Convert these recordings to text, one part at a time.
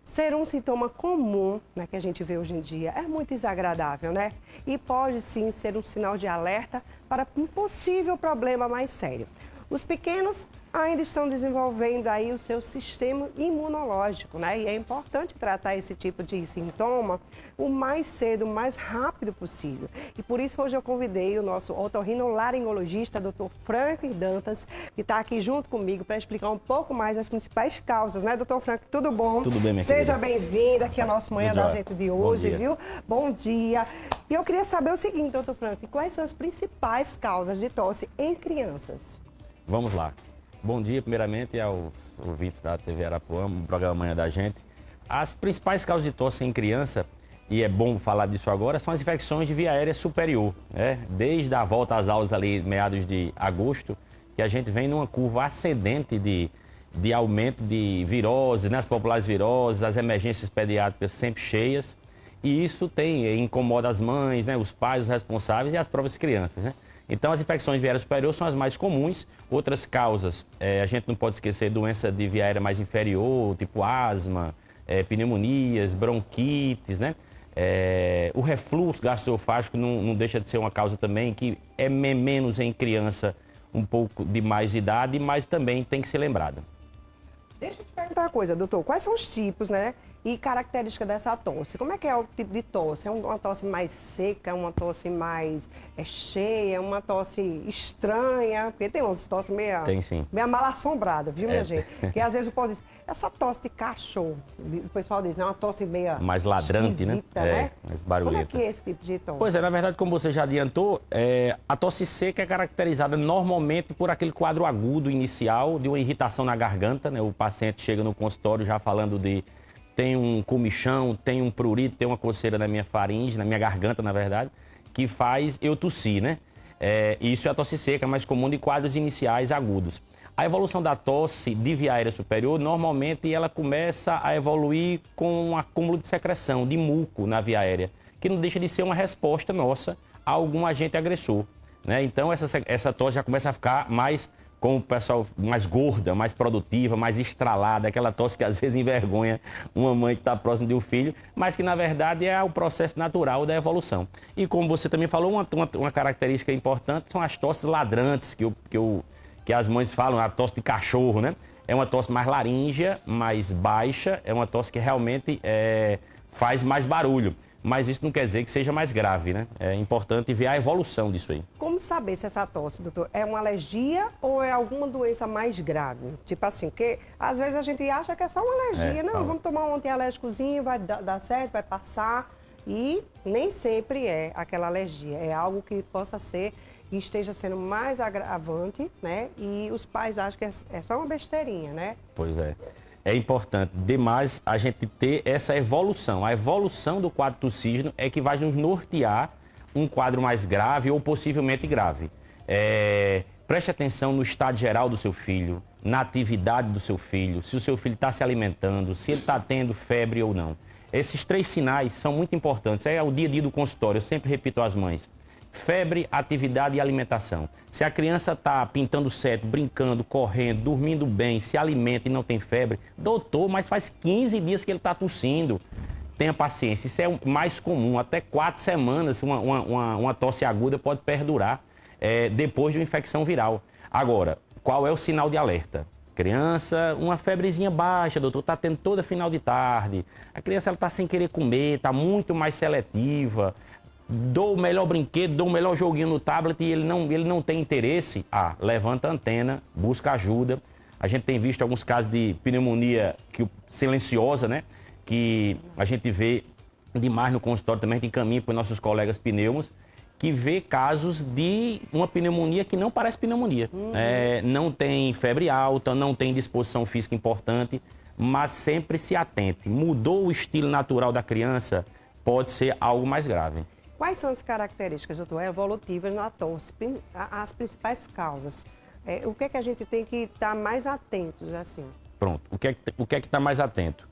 ser um sintoma comum, né, que a gente vê hoje em dia, é muito desagradável, né? E pode sim ser um sinal de alerta para um possível problema mais sério. Os pequenos ainda estão desenvolvendo aí o seu sistema imunológico, né? E é importante tratar esse tipo de sintoma o mais cedo, o mais rápido possível. E por isso hoje eu convidei o nosso otorrinolaringologista, Dr. Franklin Dantas, que está aqui junto comigo para explicar um pouco mais as principais causas, né, Dr. Franklin? Tudo bom? Tudo bem, minha Seja querida. bem-vindo aqui à nossa Manhã da Joia. Gente de Bom hoje, dia. viu? Bom dia. E eu queria saber o seguinte, Dr. Franklin, quais são as principais causas de tosse em crianças? Vamos lá. Bom dia, primeiramente, aos ouvintes da TV Arapuã, o programa Manhã da Gente. As principais causas de tosse em criança, e é bom falar disso agora, são as infecções de via aérea superior, né? Desde a volta às aulas ali, meados de agosto, que a gente vem numa curva ascendente de aumento de viroses, né? As populares viroses, as emergências pediátricas sempre cheias. E isso incomoda as mães, né? Os pais, os responsáveis e as próprias crianças, né? Então, as infecções de via aérea superior são as mais comuns. Outras causas, a gente não pode esquecer doença de via aérea mais inferior, tipo asma, pneumonias, bronquites, né? O refluxo gastroesofágico não deixa de ser uma causa também que é menos em criança um pouco de mais idade, mas também tem que ser lembrada. Deixa eu te perguntar uma coisa, doutor. Quais são os tipos, né? E características dessa tosse? Como é que é o tipo de tosse? É uma tosse mais seca, uma tosse mais cheia, uma tosse estranha? Porque tem umas tosse Tem sim. meio mal assombrada, viu, minha gente? Porque às vezes o povo diz, essa tosse de cachorro, o pessoal diz, né? Uma tosse meio Mais ladrante, né? né? Mais Como é barulhenta. que é esse tipo de tosse? Pois é, na verdade, como você já adiantou, a tosse seca é caracterizada normalmente por aquele quadro agudo inicial de uma irritação na garganta, né? O paciente chega no consultório já falando de tem um comichão, tem um prurito, tem uma coceira na minha faringe, na minha garganta, na verdade, que faz eu tossir, né? Isso é a tosse seca, mais comum de quadros iniciais agudos. A evolução da tosse de via aérea superior, normalmente ela começa a evoluir com um acúmulo de secreção, de muco na via aérea, que não deixa de ser uma resposta nossa a algum agente agressor, né? Então essa tosse já começa a ficar mais, como o pessoal, mais gorda, mais produtiva, mais estralada, aquela tosse que às vezes envergonha uma mãe que está próxima de um filho, mas que na verdade é o processo natural da evolução. E como você também falou, uma característica importante são as tosses ladrantes, que as mães falam, a tosse de cachorro, né? É uma tosse mais laríngea, mais baixa, é uma tosse que realmente faz mais barulho. Mas isso não quer dizer que seja mais grave, né? É importante ver a evolução disso aí. Como saber se essa tosse, doutor, é uma alergia ou é alguma doença mais grave? Tipo assim, porque às vezes a gente acha que é só uma alergia. Não, vamos tomar um antialérgicozinho, vai dar certo, vai passar. E nem sempre é aquela alergia. É algo que possa ser e esteja sendo mais agravante, né? E os pais acham que é só uma besteirinha, né? Pois é. É importante demais a gente ter essa evolução. A evolução do quadro tossígeno é que vai nos nortear um quadro mais grave ou possivelmente grave. Preste atenção no estado geral do seu filho, na atividade do seu filho, se o seu filho está se alimentando, se ele está tendo febre ou não. Esses 3 sinais são muito importantes. É o dia a dia do consultório, eu sempre repito às mães. Febre, atividade e alimentação. Se a criança está pintando certo, brincando, correndo, dormindo bem, se alimenta e não tem febre, doutor, mas faz 15 dias que ele está tossindo. Tenha paciência, isso é o mais comum. Até 4 semanas uma tosse aguda pode perdurar depois de uma infecção viral. Agora, qual é o sinal de alerta? Criança, uma febrezinha baixa, doutor, está tendo toda final de tarde. A criança está sem querer comer, está muito mais seletiva. Dou o melhor brinquedo, dou o melhor joguinho no tablet e ele não tem interesse, levanta a antena, busca ajuda. A gente tem visto alguns casos de pneumonia silenciosa, né? Que a gente vê demais no consultório também, a gente encaminha para os nossos colegas pneumos, que vê casos de uma pneumonia que não parece pneumonia. Não tem febre alta, não tem disposição física importante, mas sempre se atente. Mudou o estilo natural da criança, pode ser algo mais grave. Quais são as características, doutor, evolutivas na tosse, as principais causas? O que é que a gente tem que estar mais atentos, assim? Pronto, o que é que está mais atento?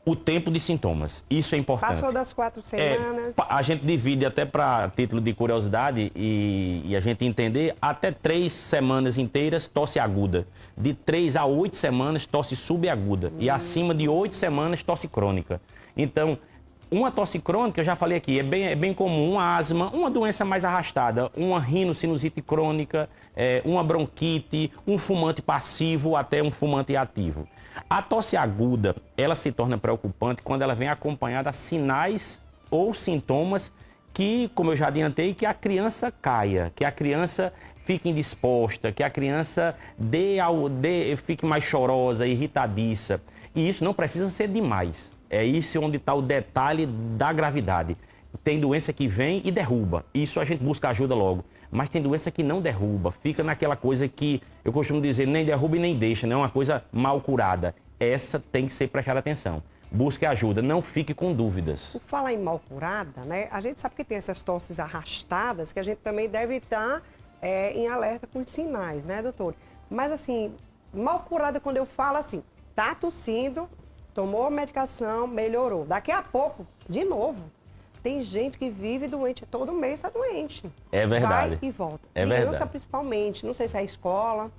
o tempo de sintomas. Isso é importante. Passou das 4 semanas. A gente divide até para título de curiosidade e a gente entender até 3 semanas inteiras tosse aguda. De 3 a 8 semanas tosse subaguda. E acima de 8 semanas tosse crônica. Então, uma tosse crônica, eu já falei aqui, é bem comum, uma asma, uma doença mais arrastada, uma rinocinusite crônica, uma bronquite, um fumante passivo até um fumante ativo. A tosse aguda, ela se torna preocupante quando ela vem acompanhada de sinais ou sintomas que, como eu já adiantei, que a criança caia, que a criança fique indisposta, que a criança fique mais chorosa, irritadiça. E isso não precisa ser demais. É isso onde está o detalhe da gravidade. Tem doença que vem e derruba. Isso a gente busca ajuda logo. Mas tem doença que não derruba. Fica naquela coisa que eu costumo dizer, nem derruba e nem deixa. Não é uma coisa mal curada. Essa tem que ser prestada atenção. Busque ajuda, não fique com dúvidas. Por falar em mal curada, né? A gente sabe que tem essas tosses arrastadas que a gente também deve estar em alerta com os sinais, né, doutor? Mas assim, mal curada quando eu falo assim, tá tossindo, tomou a medicação, melhorou. Daqui a pouco, de novo. Tem gente que vive doente, todo mês está doente. É verdade. Vai e volta. É Criança verdade. principalmente, não sei se é a escola,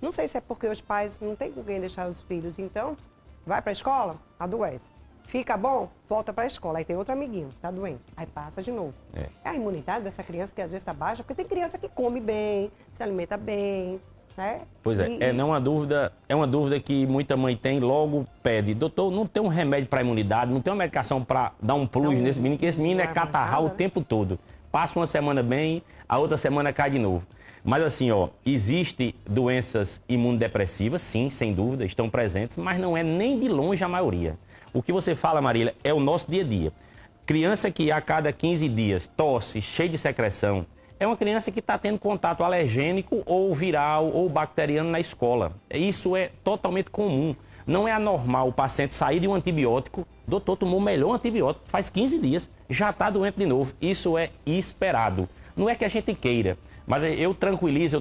não sei se é porque os pais não têm com quem deixar os filhos. Então, vai para a escola, adoece. Fica bom, volta para a escola. Aí tem outro amiguinho, tá doente. Aí passa de novo. É a imunidade dessa criança que às vezes está baixa, porque tem criança que come bem, se alimenta bem. Né? Pois é, não é uma dúvida que muita mãe tem, logo pede, doutor, não tem um remédio para imunidade, não tem uma medicação para dar um plus nesse menino, que esse menino é catarral o tempo todo. Passa uma semana bem, a outra semana cai de novo. Mas assim, ó, existe doenças imunodepressivas, sim, sem dúvida, estão presentes, mas não é nem de longe a maioria. O que você fala, Marília, é o nosso dia a dia. Criança que a cada 15 dias tosse, cheia de secreção, é uma criança que está tendo contato alergênico ou viral ou bacteriano na escola. Isso é totalmente comum. Não é anormal o paciente sair de um antibiótico, doutor, tomou o melhor antibiótico, faz 15 dias, já está doente de novo. Isso é esperado. Não é que a gente queira, mas eu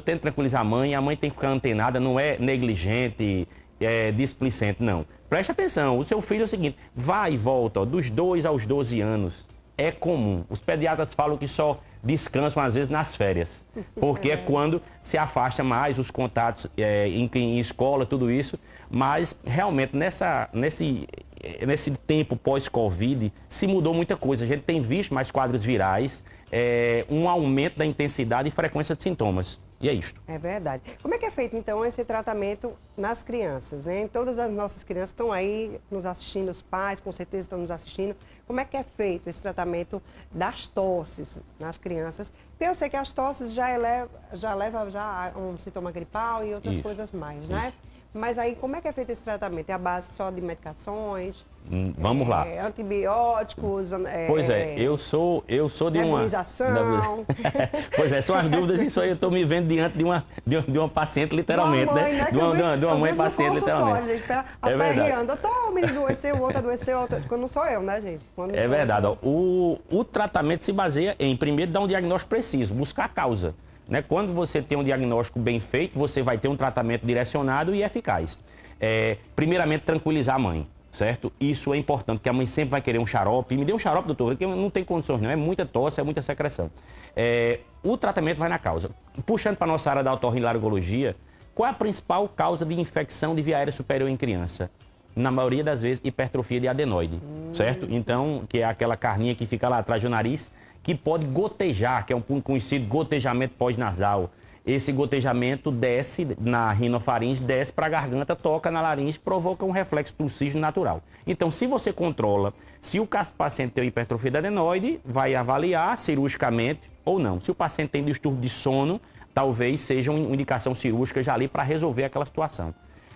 tento tranquilizar a mãe tem que ficar antenada, não é negligente, displicente, não. Preste atenção, o seu filho é o seguinte, vai e volta, ó, dos 2 aos 12 anos, é comum. Os pediatras falam que só descansam, às vezes, nas férias. Porque é quando se afasta mais os contatos em escola, tudo isso. Mas, realmente, nesse tempo pós-Covid, se mudou muita coisa. A gente tem visto mais quadros virais, um aumento da intensidade e frequência de sintomas. E é isto. É verdade. Como é que é feito, então, esse tratamento nas crianças, né? Todas as nossas crianças estão aí nos assistindo, os pais com certeza estão nos assistindo. Como é que é feito esse tratamento das tosses nas crianças? Porque eu sei que as tosses já leva a um sintoma gripal e outras coisas mais, né? Mas aí, como é que é feito esse tratamento? É a base só de medicações? Vamos lá. Antibióticos? Pois eu sou de uma... Nebulização? Pois é, são as dúvidas, isso aí eu estou me vendo diante de uma paciente, literalmente, né? De uma mãe paciente, literalmente. Gente, é verdade. Doutor, o menino adoeceu, o outro adoeceu, quando não sou eu, né, gente? É verdade. Ó, o tratamento se baseia em, primeiro, dar um diagnóstico preciso, buscar a causa. Né? Quando você tem um diagnóstico bem feito, você vai ter um tratamento direcionado e eficaz. Primeiramente, tranquilizar a mãe, certo? Isso é importante, porque a mãe sempre vai querer um xarope. Me dê um xarope, doutor, porque não tem condições, não. É muita tosse, é muita secreção. O tratamento vai na causa. Puxando para a nossa área da otorrinolaringologia, qual é a principal causa de infecção de via aérea superior em criança? Na maioria das vezes, hipertrofia de adenoide, certo? Então, que é aquela carninha que fica lá atrás do nariz, que pode gotejar, que é um conhecido gotejamento pós-nasal. Esse gotejamento desce na rinofaringe, desce para a garganta, toca na laringe, provoca um reflexo tussígeno natural. Então, se você controla, se o paciente tem hipertrofia de adenoide, vai avaliar cirurgicamente ou não. Se o paciente tem distúrbio de sono, talvez seja uma indicação cirúrgica já ali para resolver aquela situação.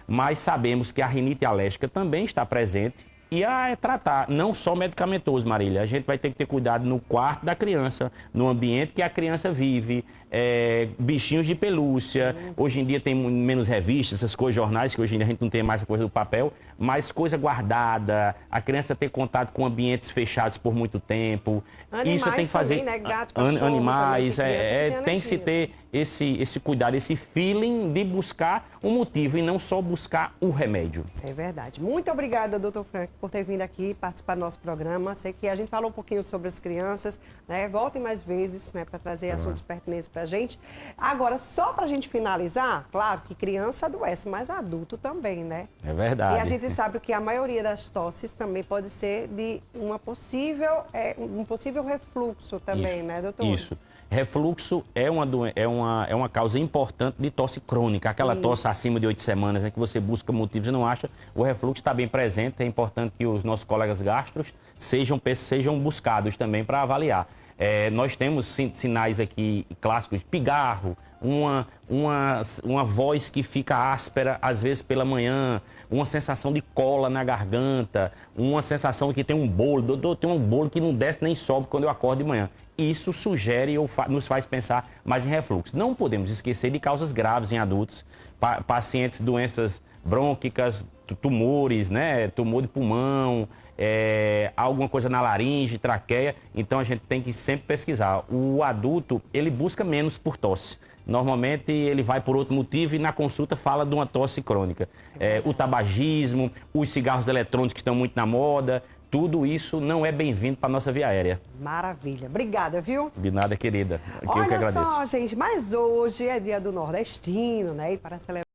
Mas sabemos que a rinite alérgica também está presente e tratar, não só medicamentoso, Marília. A gente vai ter que ter cuidado no quarto da criança, no ambiente que a criança vive, bichinhos de pelúcia. Hoje em dia tem menos revistas, essas coisas, jornais, que hoje em dia a gente não tem mais a coisa do papel, mas coisa guardada, a criança ter contato com ambientes fechados por muito tempo. Animais isso tem que fazer. Também, né? Gato, cachorro, animais, também, tem que se ter esse cuidado, esse feeling de buscar um motivo e não só buscar o remédio. É verdade. Muito obrigada, doutor Frank. por ter vindo aqui participar do nosso programa. Sei que a gente falou um pouquinho sobre as crianças, né? Voltem mais vezes, né, para trazer assuntos pertinentes para a gente. Agora, só para a gente finalizar, claro que criança adoece, mas adulto também, né? É verdade. E a gente sabe que a maioria das tosses também pode ser de um possível refluxo também, Isso, né, doutor? Isso. Refluxo é uma causa importante de tosse crônica, aquela tosse acima de 8 semanas, né, que você busca motivos e não acha. O refluxo está bem presente, é importante que os nossos colegas gastros sejam buscados também para avaliar. Nós temos sinais aqui clássicos, pigarro, uma voz que fica áspera, às vezes pela manhã, uma sensação de cola na garganta, uma sensação de que tem um bolo, doutor, tem um bolo que não desce nem sobe quando eu acordo de manhã. Isso sugere ou nos faz pensar mais em refluxo. Não podemos esquecer de causas graves em adultos, pacientes, doenças brônquicas, tumores, né? Tumor de pulmão, alguma coisa na laringe, traqueia. Então a gente tem que sempre pesquisar. O adulto, ele busca menos por tosse. Normalmente ele vai por outro motivo e na consulta fala de uma tosse crônica. O tabagismo, os cigarros eletrônicos que estão muito na moda, tudo isso não é bem-vindo para a nossa via aérea. Maravilha. Obrigada, viu? De nada, querida. Eu que Olha agradeço. só, gente, mas hoje é dia do nordestino, né? E para celebrar